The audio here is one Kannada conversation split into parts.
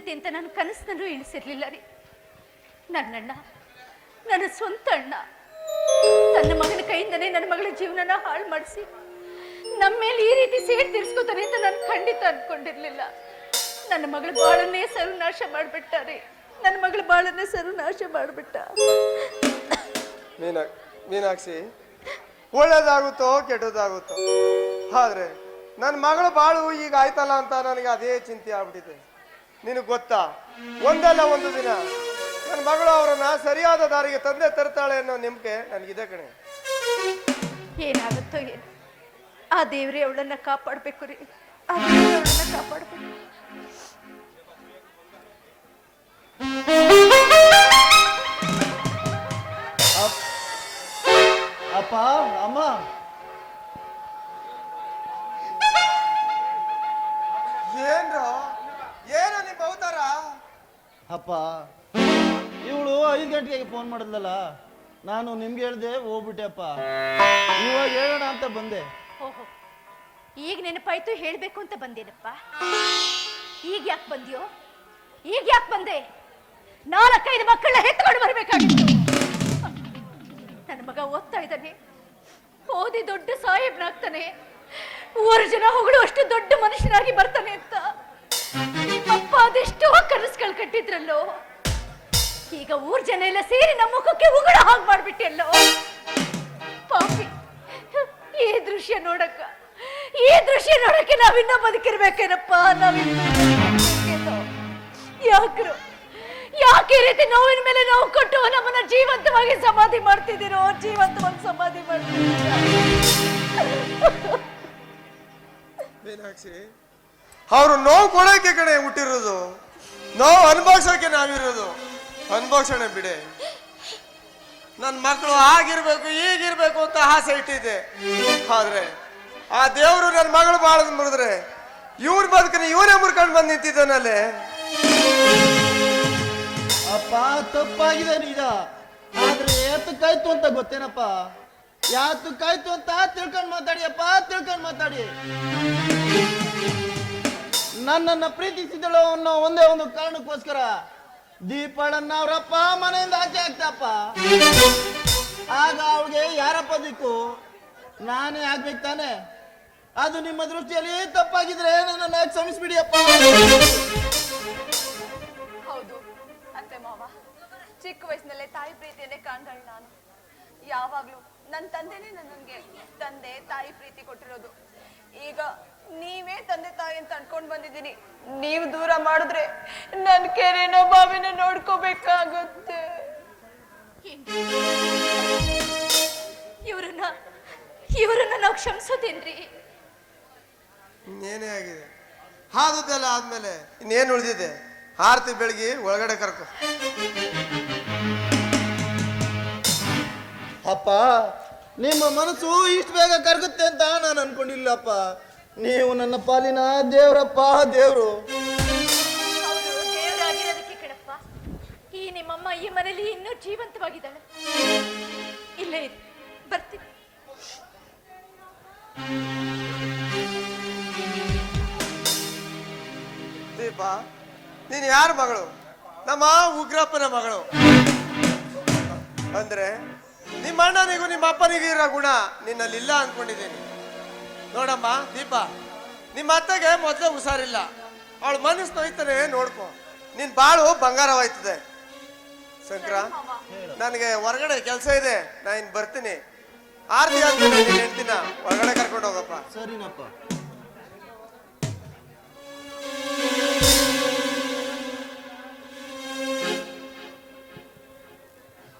ಇರ್ತದೆ ಅಂತ ನಾನು ಕನಸಿನಲ್ಲೂ ಎಣಿಸಿರ್ಲಿಲ್ಲ ರೀ. ನನ್ನಣ್ಣ, ನನ್ನ ಸ್ವಂತ ಅಣ್ಣ, ತನ್ನ ಮಗನ ಕೈಯಿಂದನೇ ನನ್ನ ಮಗಳ ಜೀವನನ ಹಾಳು ಮಾಡಿಸಿ ನಮ್ಮ ಮೇಲೆ ಈ ರೀತಿ ಸೇಡ್ ತೀರ್ಸ್ಕೊತಾನೆ ಅಂತ ನಾನು ಖಂಡಿತ ಅನ್ಕೊಂಡಿರ್ಲಿಲ್ಲ. ನನ್ನ ಮಗಳ ಬಾಳನ್ನೇ ಸರ್ವನಾಶ ಮಾಡ್ಬಿಟ್ಟಾರೆ. ನನ್ನ ಮಗಳ ಬಾಳನ್ನೇ ಸರ್ವನಾಶ ಮಾಡ್ಬಿಟ್ಟ. ಮೀನಾಕ್ಷಿ, ಒಳ್ಳೇದಾಗುತ್ತೋ ಕೆಟ್ಟದಾಗುತ್ತೋ, ಆದ್ರೆ ನನ್ನ ಮಗಳ ಬಾಳು ಈಗ ಆಯ್ತಲ್ಲ ಅಂತ ನನಗೆ ಅದೇ ಚಿಂತೆ ಆಗ್ಬಿಟ್ಟಿದೆ. ನಿನಗೆ ಗೊತ್ತಾ, ಒಂದಲ್ಲ ಒಂದು ದಿನ ನನ್ನ ಮಗಳು ಅವರನ್ನ ಸರಿಯಾದ ದಾರಿಗೆ ತಂದೆ ತರ್ತಾಳೆ ಅನ್ನೋ ನಂಬಿಕೆ ನನಗಿದೆ ಕಣೆ. ಏನಾಗುತ್ತೋ ಏನು, ಆ ದೇವ್ರೇ ಅವಳನ್ನ ಕಾಪಾಡ್ಬೇಕು ರೀ, ಆ ದೇವ್ರೇ ಅವಳನ್ನ ಕಾಪಾಡ್ಬೇಕು. ಅಪ್ಪ, ಅಮ್ಮ, ಏನು ನಿಮ್ಮ ಅವತಾರ? ಅಪ್ಪ, ಇವಳು 5 ಗಂಟೆಗೆ ಫೋನ್ ಮಾಡಿದ್ಲಲ್ಲ, ನಾನು ನಿಮ್ಗೆ ಹೇಳ್ದೆ ಹೋಗ್ಬಿಟ್ಟೆ ಅಪ್ಪ. ಇವಾಗ ಹೇಳೋಣ ಅಂತ ಬಂದೆ. ಓಹೋ, ಈಗ ನೆನಪಾಯ್ತು, ಹೇಳ್ಬೇಕು ಅಂತ ಬಂದೇನಪ್ಪ. ಈಗ ಯಾಕೆ ಬಂದ್ಯೋ? ಈಗ ಯಾಕೆ ಬಂದೆ? 4-5 ಮಕ್ಕಳನ್ನ ಹೆತ್ಕೊಂಡು ಬರ್ಬೇಕಾಗಿತ್ತು. ನನ್ನ ಮಗ ಓದ್ತಾ ಇದ್ದಾನೆ, ಓದಿ ದೊಡ್ಡ ಸಾಹೇಬ್ನಾಗ್ತಾನೆ, 3 ಜನ ಹೊಗಳು ಅಷ್ಟು ದೊಡ್ಡ ಮನುಷ್ಯನಾಗಿ ಬರ್ತಾನೆ ಅಂತ ನಿಮ್ಮಪ್ಪ ಅದೆಷ್ಟೋ ಕನಸುಗಳು ಕಟ್ಟಿದ್ರಲ್ಲೋ. ಈಗ 3 ಜನ ಎಲ್ಲ ಸೇರಿ ನಮ್ಮ ಮುಖಕ್ಕೆ ಉಗುಳ ಹಾಗೆ ಮಾಡ್ಬಿಟ್ಟೆಲ್ಲೋ. ಪಾಪಿ, ಈ ದೃಶ್ಯ ನೋಡಕ್ಕೆ ನಾವಿನ್ನ ಬದುಕಿರ್ಬೇಕೇನಪ್ಪ. ಯಾಕ್ರು ಯಾಕೆ ಈ ರೀತಿ ನೋವಿನ ಮೇಲೆ ನೋವು ಕೊಟ್ಟು ನಮ್ಮನ್ನ ಜೀವಂತವಾಗಿ ಸಮಾಧಿ ಮಾಡ್ತಿದ್ದೀರೋ? ಜೀವಂತವಾಗಿ ಸಮಾಧಿ ಮಾಡ್ತಿದ್ದೀರಾ? ಮೀನಾಕ್ಷಿ, ಅವರು ನೋವು ಕೊಡೋಕೆ ಕಡೆ ಹುಟ್ಟಿರೋದು, ನೋವು ಅನುಭವಿಸೋಕೆ ನಾವಿರೋದು. ಅನುಭವಿಸೋಣ ಬಿಡೆ. ನನ್ನ ಮಕ್ಕಳು ಆಗಿರ್ಬೇಕು ಈಗಿರ್ಬೇಕು ಅಂತ ಆಸೆ ಇಟ್ಟಿದ್ದೆ, ಆದ್ರೆ ಆ ದೇವರು ನನ್ನ ಮಗಳು ಬಾಳದ್ ಮುರಿದ್ರೆ ಇವ್ರ ಬದುಕನ್ನ ಇವನೇ ಮುರ್ಕೊಂಡು ಬಂದು ನಿಂತಿದ್ದಾನಲ್ಲೇ. ಅಪ್ಪ, ತಪ್ಪಾಗಿದೆ ನಿಜ, ಆದ್ರೆ ಯಾತಕ್ಕಾಯ್ತು ಅಂತ ಗೊತ್ತೇನಪ್ಪ? ಯಾತಕ್ಕಾಯ್ತು ಅಂತ ತಿಳ್ಕೊಂಡ್ ಮಾತಾಡಿ ಅಪ್ಪ, ತಿಳ್ಕೊಂಡ್ ಮಾತಾಡಿ. ನನ್ನನ್ನ ಪ್ರೀತಿಸಿದಳು ಅನ್ನೋ ಒಂದೇ ಒಂದು ಕಾರಣಕ್ಕೋಸ್ಕರ ದೀಪಾಳನ್ನ ಅವರಪ್ಪ ಮನೆಯಿಂದ ಆಚೆ ಆಗ್ತಪ್ಪ. ಆಗ ಅವಳಿಗೆ ಯಾರಪ್ಪ ದಿಕ್ಕು? ನಾನೇ ಆಗ್ಬೇಕು ತಾನೆ. ಅದು ನಿಮ್ಮ ದೃಷ್ಟಿಯಲ್ಲಿ ತಪ್ಪಾಗಿದ್ರೆ ನನ್ನನ್ನು ಕ್ಷಮಿಸ್ಬಿಡಿ ಅಪ್ಪ. ಹೌದು ಅತ್ತೆ ಮಾವ, ಚಿಕ್ಕ ವಯಸ್ಸಿನಲ್ಲೇ ತಾಯಿ ಪ್ರೀತಿಯನ್ನೇ ಕಾಣ್ದಳು ನಾನು. ಯಾವಾಗ್ಲೂ ನನ್ನ ತಂದೆನೇ ನನಗೆ ತಂದೆ ತಾಯಿ ಪ್ರೀತಿ ಕೊಟ್ಟಿರೋದು. ಈಗ ನೀವೇ ತಂದೆ ತಾಯಿ ಅಂತ ಅನ್ಕೊಂಡ್ ಬಂದಿದ್ದೀನಿ. ನೀವು ದೂರ ಮಾಡಿದ್ರೆ ನನ್ ಕೆರೆನೋ ಬಾವಿನ ನೋಡ್ಕೋಬೇಕಾಗುತ್ತೆ. ಇವ್ರನ್ನ ನಾವು ಕ್ಷಮಿಸೋದೇನ್ರಿ? ಇನ್ನೇನೇ ಆಗಿದೆ, ಆದದ್ದೆಲ್ಲ ಆದ್ಮೇಲೆ ಇನ್ನೇನು ಉಳಿದಿದೆ? ಆರತಿ ಬೆಳಗ್ಗೆ ಒಳಗಡೆ ಕರ್ಕೊ. ಅಪ್ಪ, ನಿಮ್ಮ ಮನಸ್ಸು ಇಷ್ಟು ಬೇಗ ಕರಗುತ್ತೆ ಅಂತ ನಾನು ಅನ್ಕೊಂಡಿಲ್ಲಪ್ಪ. ನೀವು ನನ್ನ ಪಾಲಿನ ದೇವ್ರಪ್ಪ, ದೇವ್ರು. ದೇವರಾಗಿರೋದಕ್ಕೆ ಕಣಪ್ಪ ಈ ನಿಮ್ಮಮ್ಮ ಈ ಮನೇಲಿ ಇನ್ನೂ ಜೀವಂತವಾಗಿದ್ದಾಳೆ. ಇಲ್ಲೇ ಇರಿ, ಬರ್ತೀನಿ. ದೀಪ, ನೀನು ಯಾರ ಮಗಳು? ನಮ್ಮ ಉಗ್ರಪ್ಪನ ಮಗಳು. ಅಂದ್ರೆ ನಿಮ್ಮ ಅಣ್ಣನಿಗೂ ನಿಮ್ಮ ಅಪ್ಪನಿಗೂ ಇರೋ ಗುಣ ನಿನ್ನಲ್ಲಿ ಇಲ್ಲ ಅನ್ಕೊಂಡಿದ್ದೀನಿ. ನೋಡಮ್ಮ ದೀಪ, ನಿಮ್ಮ ಅತ್ತೆಗೆ ಮೊದಲೇ ಹುಷಾರಿಲ್ಲ, ಅವಳು ಮನಸ್ಸು ನೋಯ್ತಾನೆ, ನೋಡ್ಕೊ. ನಿನ್ ಬಾಳು ಬಂಗಾರವಾಯ್ತದೆ. ಶಂಕರ, ನನಗೆ ಹೊರಗಡೆ ಕೆಲಸ ಇದೆ, ನಾ ಇನ್ ಬರ್ತೀನಿ. ಆರತಿ ಆದ್ಮೇಲೆ ನೀನ್ ಹೆಂಡ್ತಿನ ಹೊರಗಡೆ ಕರ್ಕೊಂಡು ಹೋಗಪ್ಪ. ಸರಿನಪ್ಪ.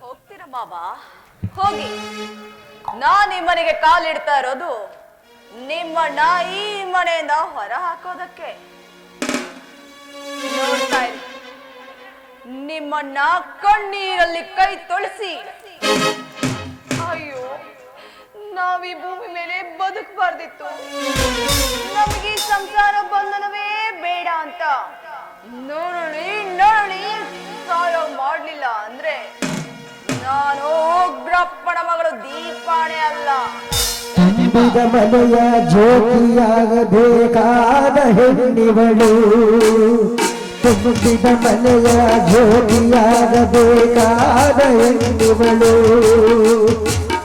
ಹೋಗ್ತೀರ ಮಾವ? ಹೋಗಿ. ನಾನ್ ಈ ಮನೆಗೆ ಕಾಲಿಡ್ತಾ ಇರೋದು ನಿಮ್ಮಣ್ಣ ಈ ಮನೆಯಿಂದ ಹೊರ ಹಾಕೋದಕ್ಕೆ. ನೋಡ್ತಾ ಇರಿ, ನಿಮ್ಮಣ್ಣ ಕಣ್ಣೀರಲ್ಲಿ ಕೈ ತೊಳಸಿ, ಅಯ್ಯೋ ನಾವ್ ಈ ಭೂಮಿ ಮೇಲೆ ಬದುಕಬಾರ್ದಿತ್ತು, ನಮಗೆ ಸಂಸಾರ ಬಂಧನವೇ ಬೇಡ ಅಂತ ನೋಡಳಿ ನೋಡಳಿ ಸಾಯೋ ಮಾಡ್ಲಿಲ್ಲ ಅಂದ್ರೆ ನಾನು ಉಗ್ರಪ್ಪನ ಮಗಳು ದೀಪಾಣೆ ಅಲ್ಲ. ಮನೆಯ ಜ್ಯೋತಿಯಾಗಬೇಕಾದ ಹೆಣ್ಣಿವಳು ತುಂಬಿದ ಮನೆಯ ಜ್ಯೋತಿಯಾಗಬೇಕಾದ ಹೆಣ್ಣಿವಳು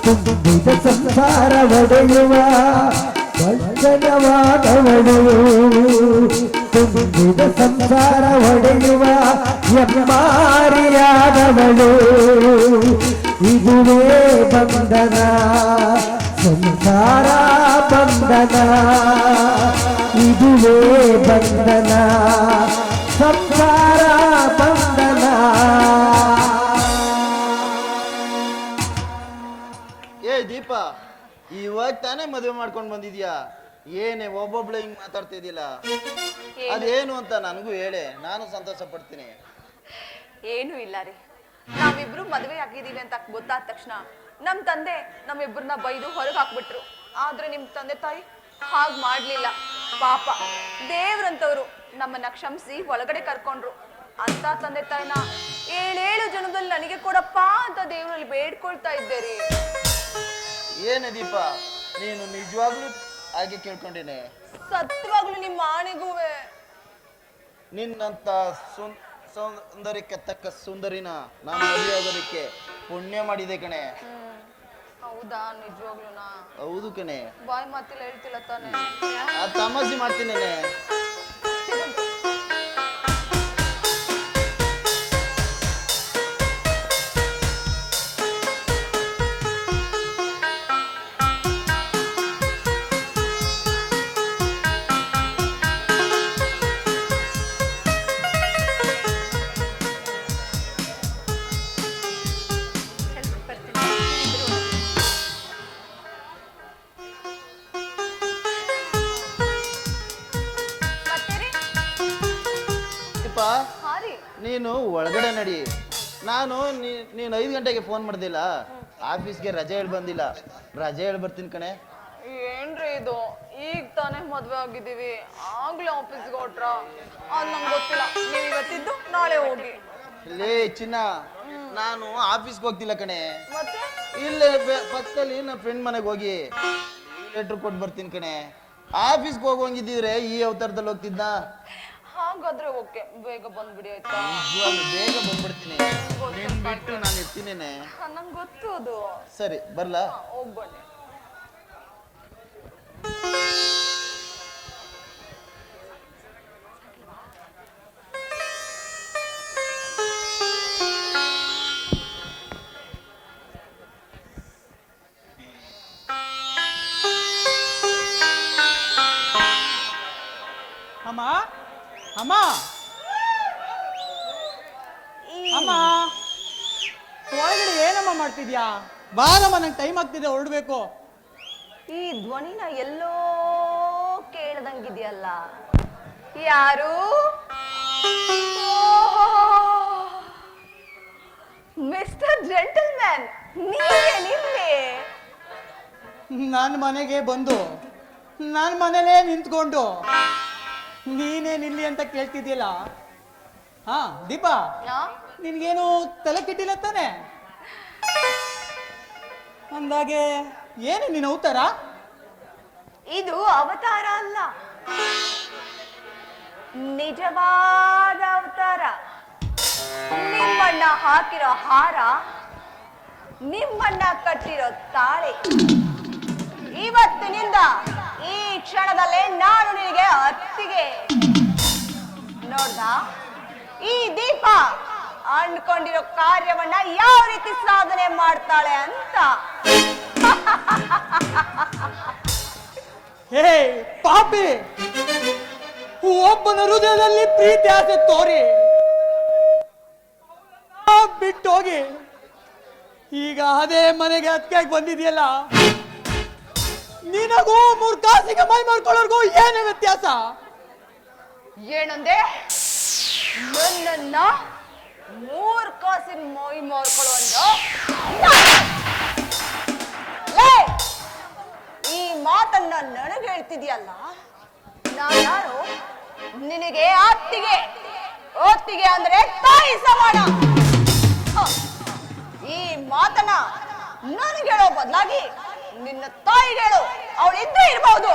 ತುಂಬಿದ ಸಂಸಾರ ಒಡೆಯುವ ಬಂಧನವಾದವಳು ತುಂಬಿದ ಸಂಸಾರ ಒಡೆಯುವ ಎಮ್ಮಾರಿಯಾದವಳು ಇದುವೇ ಬಂಧನ ಸಂಸಾರ ಬಂಧನ ಇದುವೇ ಬಂಧನ ಸಂಸಾರ ಬಂಧನ. ಏ ದೀಪ, ಇವಾಗ ತಾನೇ ಮದುವೆ ಮಾಡ್ಕೊಂಡು ಬಂದಿದ್ಯಾ, ಏನೇ ಒಬ್ಬೊಬ್ಳು ಹಿಂಗ್ ಮಾತಾಡ್ತಿದ್ದಿಲ್ಲ? ಅದೇನು ಅಂತ ನನಗೂ ಹೇಳೆ, ನಾನು ಸಂತೋಷ ಪಡ್ತೀನಿ. ಏನು ಇಲ್ಲ ರೀ, ನಾವಿಬ್ರು ಮದುವೆ ಆಗಿದೀವಿ ಅಂತ ಗೊತ್ತಾದ ತಕ್ಷಣ ನಮ್ ತಂದೆ ನಮ್ಮಿಬ್ರನ್ನ ಬೈದು ಹೊರಗೆ ಹಾಕ್ಬಿಟ್ರು. ಆದ್ರೆ ನಿಮ್ ತಂದೆ ತಾಯಿ ಹಾಗ್ ಮಾಡ್ಲಿಲ್ಲ. ಪಾಪ ದೇವ್ರಂತವ್ರು ನಮ್ಮನ್ನ ಕ್ಷಮಿಸಿ ಒಳಗಡೆ ಕರ್ಕೊಂಡ್ರು. ಅಂತ ತಂದೆ ತಾಯಿನ 7 ಜನ್ಮದಲ್ಲಿ ನನಗೆ ಕೊಡಪ್ಪ ಅಂತ ದೇವ್ರಲ್ಲಿ ಬೇಡ್ಕೊಳ್ತಾ ಇದ್ದೆ ರೀ. ಏನೇ ದೀಪ, ನೀನು ನಿಜವಾಗ್ಲೂ ಹಾಗೆ ಕೇಳ್ಕೊಂಡಿನಿ? ಸತ್ಯವಾಗ್ಲೂ ನಿಮ್ಮ ಆಣೆಗೂವೆ. ನಿನ್ನಂತ ಸೌಂದರ್ಯಕ್ಕೆ ತಕ್ಕ ಸುಂದರಿನ ನಾನು ಮದುವೆ ಆಗೋದಕ್ಕೆ ಪುಣ್ಯ ಮಾಡಿದೆ ಕಣೆ. ಹೌದಾ? ನಿಜವಾಗ್ಲೂನಾ? ಹೌದು ಕಣೆ. ಬಾಯ್ ಮಾತಿಲ್ಲ ಹೇಳ್ತಿಲ್ಲ ತಾನೆ? ತಮಾಷೆ ಮಾಡ್ತೀನಿ. ನೀನು ಒಳಗಡೆ ನಡಿ. ನಾನು ನೀನು 5 ಗಂಟೆಗೆ ಫೋನ್ ಮಾಡ್ದಿಲ್ಲ, ಆಫೀಸ್ಗೆ ರಜೆ ಹೇಳಿ ಬಂದಿಲ್ಲ. ರಜೆ ಹೇಳಿ ಬರ್ತೀನಿ ಕಣೆ. ಏನ್ರಿ ಇದು, ಈಗ ತಾನೇ ಮದ್ವೆ ಆಗಿದ್ದೀವಿ, ಆಗ್ಲೇ ಆಫೀಸ್ಗೆ ಹೊಟ್ರ? ಅದ್ ನಂಗೆ ಗೊತ್ತಿಲ್ಲ. ನೀವು ಇವತ್ತಿದ್ದು ನಾಳೆ ಹೋಗಿ. ಲೇ ಚಿನ್ನ, ನಾನು ಆಫೀಸ್ಗೆ ಹೋಗ್ತಿಲ್ಲ ಕಣೆ. ಮತ್ತೆ ಇಲ್ಲೇ ಪಕ್ಕದಲ್ಲಿ ನನ್ನ ಫ್ರೆಂಡ್ ಮನೆಗೆ ಹೋಗಿ ಲೆಟ್ರ್ ಕೊಟ್ಟು ಬರ್ತೀನಿ ಕಣೆ. ಆಫೀಸ್ಗೆ ಹೋಗೋಂಗಿದ್ದಿದ್ರೆ ಈ ಅವತಾರದಲ್ಲಿ ಹೋಗ್ತಿದ್ದ. ಹಾಗಾದ್ರೆ ಓಕೆ, ಬೇಗ ಬಂದ್ಬಿಡಿ ಆಯ್ತಾ? ಬೇಗ ಬಂದ್ಬಿಡ್ತೀನಿ, ನಿನ್ ಬಿಟ್ಟು ನಾನು ಇರ್ತೀನಿ. ನಂಗೆ ಗೊತ್ತು ಅದು. ಸರಿ ಬರ್ಲಾ? ಹೋಗ್ಬನ್ನಿ. ಅಮ್ಮ ಅಮ್ಮ ಅಮ್ಮ, ಒಳಗಡೆ ಏನಮ್ಮ ಮಾಡ್ತಿದ್ಯಾ? ಬಾರಮ್ಮ, ನಂಗೆ ಟೈಮ್ ಆಗ್ತಿದೆ, ಹೊರಡ್ಬೇಕು. ಈ ಧ್ವನಿನ ಎಲ್ಲೋ ಕೇಳ್ದಂಗಿದ್ಯಲ್ಲ, ಯಾರು? ಮಿಸ್ಟರ್ ಜೆಂಟಲ್ಮ್ಯಾನ್, ನೀವೇನಿಲ್ಲಿ? ನನ್ನ ಮನೆಗೆ ಬಂದು ನನ್ನ ಮನೇಲೇ ನಿಂತ್ಕೊಂಡು ನೀನೇನಿಲ್ಲಿ ಅಂತ ಕೇಳ್ತಿದ್ಯಲ್ಲ? ಹಾ ದೀಪಾ, ನಿನ್ಗೇನು ತಲೆ ಕೆಟ್ಟಿಲ್ಲ ತಾನೆ? ಅಂದಾಗೆ ಏನು ನೀನು ಅವತಾರ? ಇದು ಅವತಾರ ಅಲ್ಲ, ನಿಜವಾದ ಅವತಾರ. ನಿಮ್ಮಣ್ಣ ಹಾಕಿರೋ ಹಾರ, ನಿಮ್ಮಣ್ಣ ಕಟ್ಟಿರೋ ತಾಳಿ, ಇವತ್ತಿನಿಂದ ಈ ಕ್ಷಣದಲ್ಲೇ ನಾನು ನಿನಗೆ ಅತ್ತಿಗೆ. ನೋಡ್ದ, ಈ ದೀಪ ಅಂದ್ಕೊಂಡಿರೋ ಕಾರ್ಯವನ್ನ ಯಾವ ರೀತಿ ಸಾಧನೆ ಮಾಡ್ತಾಳೆ ಅಂತ. ಹೇ ಪಾಪಿ, ಒಬ್ಬನ ಹೃದಯದಲ್ಲಿ ಪ್ರೀತಿ ಆಸೆ ತೋರಿ ಬಿಟ್ಟೋಗಿ ಈಗ ಅದೇ ಮನೆಗೆ ಅತ್ತಿಗೆ ಬಂದಿದೆಯಲ್ಲ, ನಿನಗೂ 3 ಕಾಸಿಗೆ ಮೈ ಮಾಡ್ಕೊಳ್ಳೋರ್ಗೂ ಏನೇ ವ್ಯತ್ಯಾಸ? ಏನಂದೆ? ನನ್ನನ್ನ 3 ಕಾಸಿನ ಮೈ ಮಾಡ್ಕೊಳ್ಳೋ? ಈ ಮಾತನ್ನ ನನಗೆ ಹೇಳ್ತಿದ್ಯಲ್ಲ, ನಾನು ಯಾರು? ನಿನಗೆ ಅತ್ತಿಗೆ. ಅತ್ತಿಗೆ ಅಂದ್ರೆ ತಾಯಿ ಸಮಾನ. ಈ ಮಾತನ್ನ ನನಗೆ ಹೇಳೋ ಬದಲಾಗಿ ನಿನ್ನ ತಾಯಿಗೆ ಹೇಳು, ಅವಳು ಇದ್ದೇ ಇರಬಹುದು.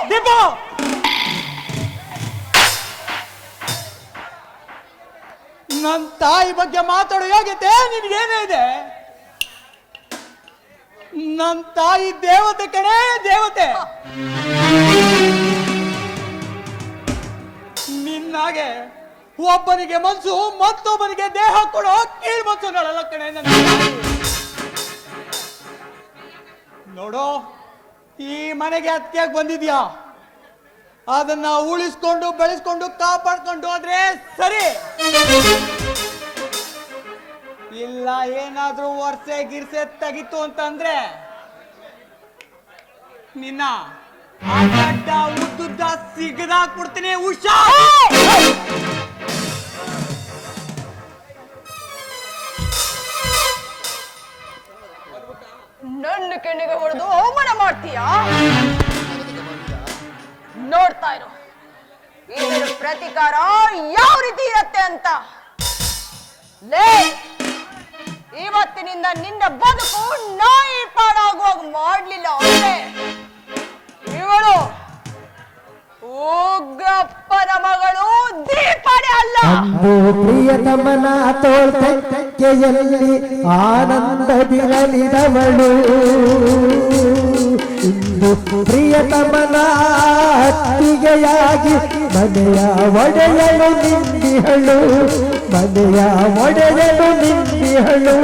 ನನ್ನ ತಾಯಿ ಬಗ್ಗೆ ಮಾತಾಡೋ ಯೋಗ್ಯತೆ ನಿನ್ಗೇನೇ ಇದೆ? ನನ್ನ ತಾಯಿ ದೇವತೆ ಕಣೇ, ದೇವತೆ. ನಿನ್ನಾಗೆ ಒಬ್ಬನಿಗೆ ಮನ್ಸು ಮತ್ತೊಬ್ಬನಿಗೆ ದೇಹ ಕೊಡೋ ಕೀಳ್ ಮನ್ಸುಗಳಲ್ಲ ಕಣೆ ನನ್ನ ತಾಯಿ. ನೋಡೋ, ಈ ಮನೆಗೆ ಅತ್ತಿಗೆ ಬಂದಿದ್ಯಾ, ಅದನ್ನ ಉಳಿಸ್ಕೊಂಡು ಬೆಳೆಸ್ಕೊಂಡು ಕಾಪಾಡ್ಕೊಂಡು ಹೋದ್ರೆ ಸರಿ. ಇಲ್ಲ ಏನಾದ್ರೂ ವರ್ಷೆ ಗಿರ್ಸೆ ತೆಗಿತು ಅಂತಂದ್ರೆ ನಿನ್ನ ಅಡ್ಡ ಉದ್ದುದ್ದ ಸಿಗದಾಕ್ಬಿಡ್ತೀನಿ. ಹುಷಾರ್. ನನ್ನ ಕೆನ್ನಿಗೆ ಹೊಡೆದು ಅವಮಾನ ಮಾಡ್ತೀಯಾ? ನೋಡ್ತಾ ಇರು ಇದರ ಪ್ರತಿಕಾರ ಯಾವ ರೀತಿ ಇರತ್ತೆ ಅಂತ. ಲೇ, ಇವತ್ತಿನಿಂದ ನಿನ್ನ ಬದುಕು ನಾಯಿ ಪಾಡಾಗುವಾಗ ಮಾಡ್ಲಿಲ್ಲ ಅಂದ್ರೆ ಇವಳು ಉಗ್ರಪ್ಪನ ಮಗಳು ದೀಪಾಡಿ ಅಲ್ಲ. ಅಂದು ಪ್ರಿಯತಮನ ತೋಳ್ತೆಕ್ಕೆಯಲ್ಲಿ ಆನಂದದಿರಲಿದವಳು, ಇಂದು ಪ್ರಿಯತಮನ ಅತ್ತಿಗೆಯಾಗಿ ಮನೆಯ ಒಡೆಯಲು ನಿಂದಿಹಳು, ಮನೆಯ ಒಡೆಯಲು ನಿಂದಿಹಳು.